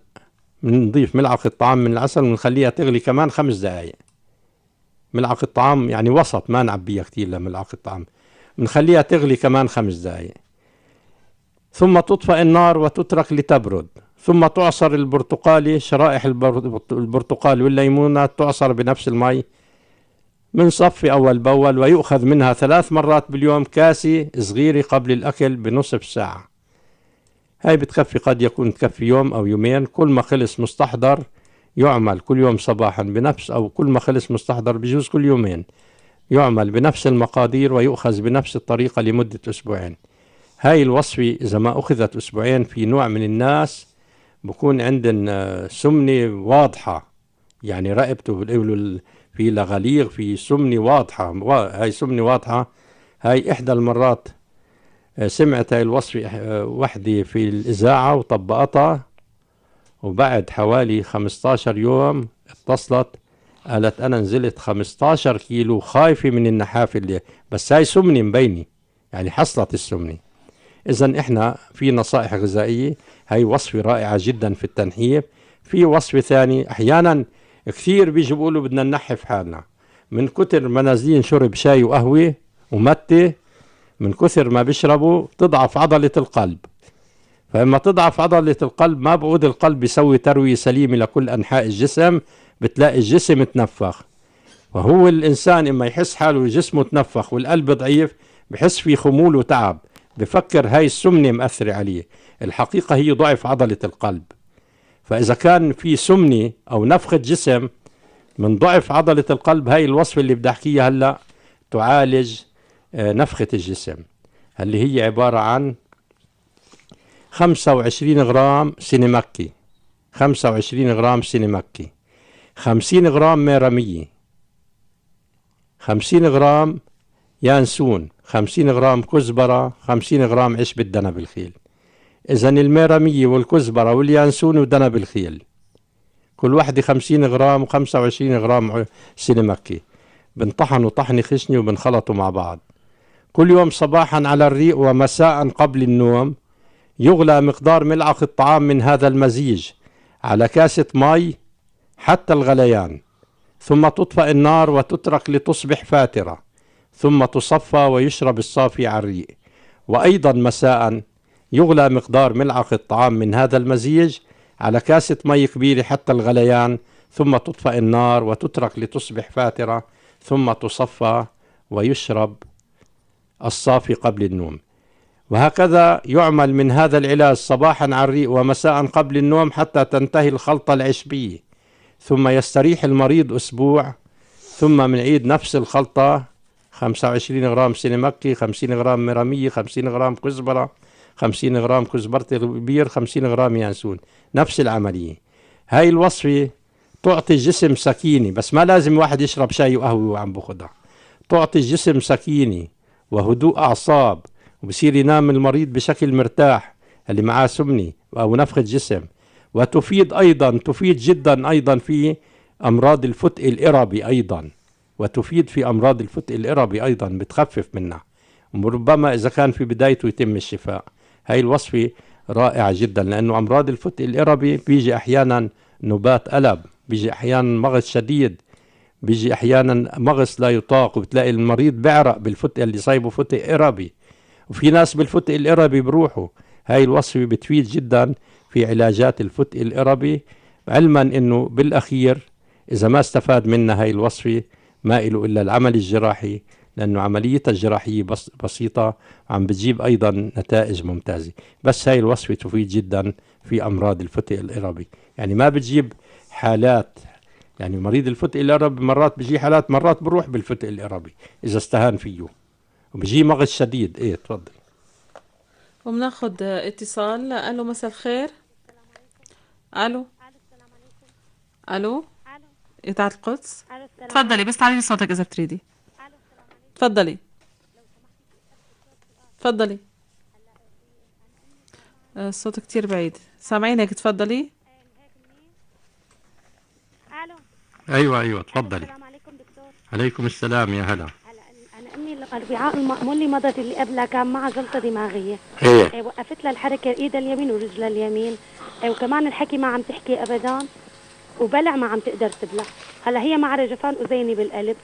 بنضيف ملعقة طعام من العسل ونخليها تغلي كمان 5 دقائق. ملعقة طعام يعني وسط، ما نعبيها كتير لملعقة طعام، بنخليها تغلي كمان 5 دقائق. ثم تطفئ النار وتترك لتبرد. ثم تعصر البرتقالي، شرائح البرتقال والليمونات تعصر بنفس المي، بنصفي أول بأول، ويؤخذ منها 3 مرات باليوم، كاسة صغيرة قبل الأكل بنصف ساعة. هاي بتكفي، قد يكون تكفي يوم أو يومين. كل ما خلص مستحضر يعمل كل يوم صباحا بنفس، أو كل ما خلص مستحضر بجوز كل يومين، يعمل بنفس المقادير ويؤخذ بنفس الطريقة لمدة 2 أسبوعين. هاي الوصفة إذا ما أخذت 2 أسبوعين، في نوع من الناس بكون عندن سمنة واضحة، يعني رقبته بيقولوا في لغليغ، في سمنة واضحة. هاي سمنة واضحة. هاي إحدى المرات سمعت هاي الوصفة وحدة في الإذاعة وطبقتها، وبعد حوالي 15 يوم اتصلت قالت أنا نزلت 15 كيلو، خايفة من النحافة اللي بس هاي سمنة مبينة، يعني حصلت السمنة. إذن إحنا في نصائح غذائية، هاي وصفة رائعة جدا في التنحيف. في وصفة ثانية، أحيانا كثير بيجوا بيقولوا بدنا ننحف حالنا من كتر ما نازلين شرب شاي وقهوة ومتة، من كثر ما بيشربوا تضعف عضلة القلب. فلما تضعف عضلة القلب ما بعود القلب بيسوي تروية سليمة لكل أنحاء الجسم، بتلاقي الجسم تنفخ. وهو الإنسان إما يحس حاله جسمه تنفخ والقلب ضعيف بحس في خمول وتعب، بفكر هاي السمنة مأثرة عليه. الحقيقة هي ضعف عضلة القلب. فإذا كان في سمنة أو نفخة جسم من ضعف عضلة القلب، هاي الوصفة اللي بدي أحكيها هلأ تعالج نفخة الجسم، اللي هي عبارة عن 25 غرام سينمكي، 25 غرام سينمكي، 50 غرام ميرامية، 50 غرام يانسون، 50 غرام كزبرة، 50 غرام عشب دنب الخيل. إذن الميرامية والكزبرة واليانسون ودنب الخيل كل واحدة 50 غرام و25 غرام سينمكي، بنطحنوا طحن خشني وبنخلطوا مع بعض. كل يوم صباحا على الريق ومساء قبل النوم يغلى مقدار ملعقة طعام من هذا المزيج على كاسة مي حتى الغليان، ثم تطفأ النار وتترك لتصبح فاترة، ثم تصفى ويشرب الصافي على الريق. وأيضا مساء يغلى مقدار ملعقة طعام من هذا المزيج على كاسة مي كبيرة حتى الغليان، ثم تطفأ النار وتترك لتصبح فاترة، ثم تصفى ويشرب الصافي قبل النوم. وهكذا يعمل من هذا العلاج صباحا على الريق ومساء قبل النوم حتى تنتهي الخلطة العشبية، ثم يستريح المريض أسبوع، ثم بنعيد نفس الخلطة 25 غرام سينمكي، 50 غرام ميرامية، 50 غرام كزبرة، 50 غرام كزبرة البير، 50 غرام يانسون، نفس العملية. هاي الوصفة تعطي الجسم سكينة، بس ما لازم واحد يشرب شاي وقهوة وعم بخدها. تعطي الجسم سكينة وهدوء أعصاب، وبصير ينام المريض بشكل مرتاح اللي معاه سمنة أو نفخة جسم. وتفيد أيضا، تفيد جدا أيضا في أمراض الفتق الإربي أيضا، وتفيد في أمراض الفتق الإربي أيضا، بتخفف منها، وربما إذا كان في بدايته يتم الشفاء. هاي الوصفة رائعة جدا، لأنه أمراض الفتق الإربي بيجي أحيانا نوبات قلب، بيجي أحيانا مغص شديد، بيجي أحيانا مغص لا يطاق، وبتلاقي المريض بيعرق بالفتق اللي صايبه فتق إربي، وفي ناس بالفتق الإربي بروحوا. هاي الوصفة بتفيد جدا في علاجات الفتق الإربي، علما أنه بالأخير إذا ما استفاد منها هاي الوصفة ما إله إلا العمل الجراحي، لأنه عمليتها الجراحية بسيطة، عم بتجيب أيضا نتائج ممتازة. بس هاي الوصفة تفيد جدا في أمراض الفتق الإربي، يعني ما بتجيب حالات، يعني مريض الفتق الإربي مرات بيجي حالات، مرات بروح بالفتق الإربي إذا استهان فيه، وبيجي مغص شديد. إيه تفضل. وبناخد اتصال. ألو مساء الخير. ألو ألو إذاعة القدس. تفضلي بس تعالي صوتك إذا بتريدي. تفضلي تفضلي. الصوت كتير بعيد، سامعينك. تفضلي. الو. أيوة تفضلي. السلام عليكم دكتور. عليكم السلام، يا هلا. انا امي الوعاء المأمول اللي مضت اللي قبلها كان معها جلطه دماغيه. إيه. وقفت لها الحركه ايدها اليمين ورجلها اليمين، وكمان الحكي ما عم تحكي ابدا، وبلع ما عم تقدر تبلع. هلا هي مع رجفان أذيني بالقلب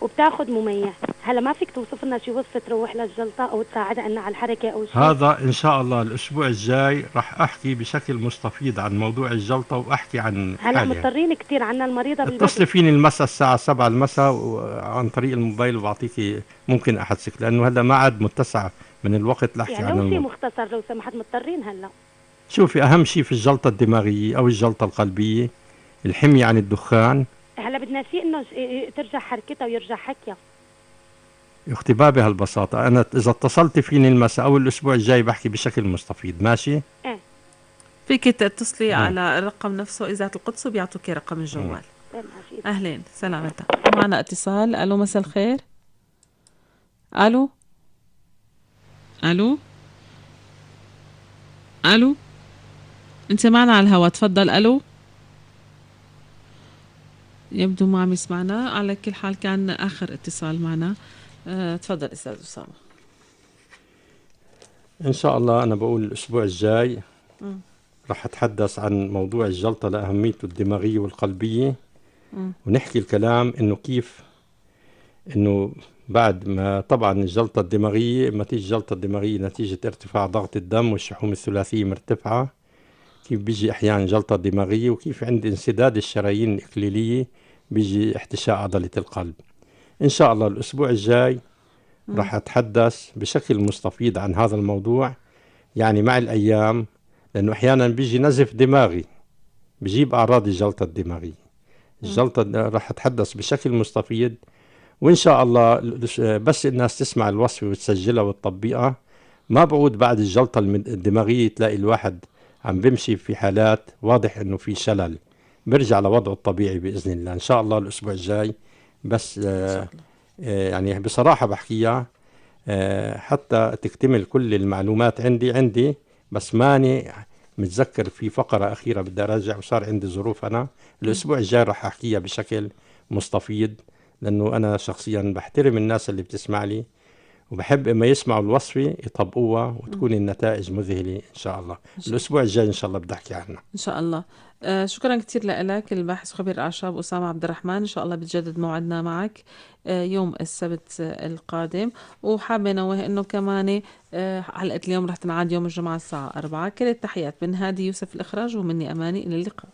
وبتاخذ مميز. هلا ما فيك توصف لنا شي وصفه تروح للجلطه او تساعدها انها على الحركه او شيء؟ هذا إن شاء الله الأسبوع الجاي رح أحكي بشكل مستفيض عن موضوع الجلطة، وأحكي عن هلا حالها. مضطرين كثير عنا المريضه اتصلي فيني المساء الساعة 7 المساء عن طريق الموبايل، وبعطيكي ممكن أحدثك، لأنه هلا ما عاد متسع من الوقت لأحكي يعني عن لو شيء الموضوع. مختصر لو سمحت، مضطرين هلا. شوفي، أهم شيء في الجلطة الدماغية أو الجلطة القلبية الحمية عن الدخان. هلا بدنا شيء انه ترجع حركتها ويرجع حكيها. اختي ما بهالبساطة، أنا إذا اتصلت فيني المساء أو الأسبوع الجاي بحكي بشكل مستفيض. ماشي؟ ايه فيك تتصلي على الرقم نفسه إذاعة القدس وبيعطوكي رقم الجوال. أهلين سلامتك. معنا اتصال. ألو مساء الخير. ألو ألو ألو أنت معنا على الهواء، تفضل. ألو. يبدو ما عم يسمعنا. على كل حال كان آخر اتصال معنا. تفضل أستاذ أسامة. إن شاء الله أنا بقول الأسبوع الجاي رح أتحدث عن موضوع الجلطة لأهميته الدماغية والقلبية، ونحكي الكلام إنه كيف انه بعد ما طبعا الجلطة الدماغية، لما تيجي الجلطة الدماغية نتيجة ارتفاع ضغط الدم والشحوم الثلاثية مرتفعة، كيف بيجي احيانا جلطة دماغية، وكيف عند انسداد الشرايين الإكليلية بيجي احتشاء عضلة القلب. ان شاء الله الاسبوع الجاي راح اتحدث بشكل مستفيض عن هذا الموضوع، يعني مع الايام، لانه احيانا بيجي نزف دماغي بجيب اعراض الجلطة الدماغية. الجلطة راح اتحدث بشكل مستفيض، وإن شاء الله بس الناس تسمع الوصفة وتسجلها وتطبقها، ما بعود بعد الجلطة الدماغية تلاقي الواحد عم بمشي في حالات واضح إنه في شلل، بيرجع لوضعه الطبيعي بإذن الله إن شاء الله الأسبوع الجاي. بس يعني بصراحة بحكيها حتى تكتمل كل المعلومات عندي، بس ماني متذكر في فقرة أخيرة بدي أراجع وصار عندي ظروف. أنا الأسبوع الجاي رح أحكيها بشكل مستفيض، لأنه أنا شخصيا بحترم الناس اللي بتسمع لي، وبحب إما يسمعوا الوصفة يطبقوها وتكون النتائج مذهلة إن شاء الله. الأسبوع الجاي إن شاء الله بدي أحكي عنها إن شاء الله. شكرا كتير لك الباحث وخبير الأعشاب أسامة عبد الرحمن. إن شاء الله بتجدد موعدنا معك يوم السبت القادم. وحابة نوه إنه كمان حلقة اليوم رح تنعاد يوم الجمعة الساعة 4. كل التحيات من هادي يوسف الإخراج ومني أماني، إلى اللقاء.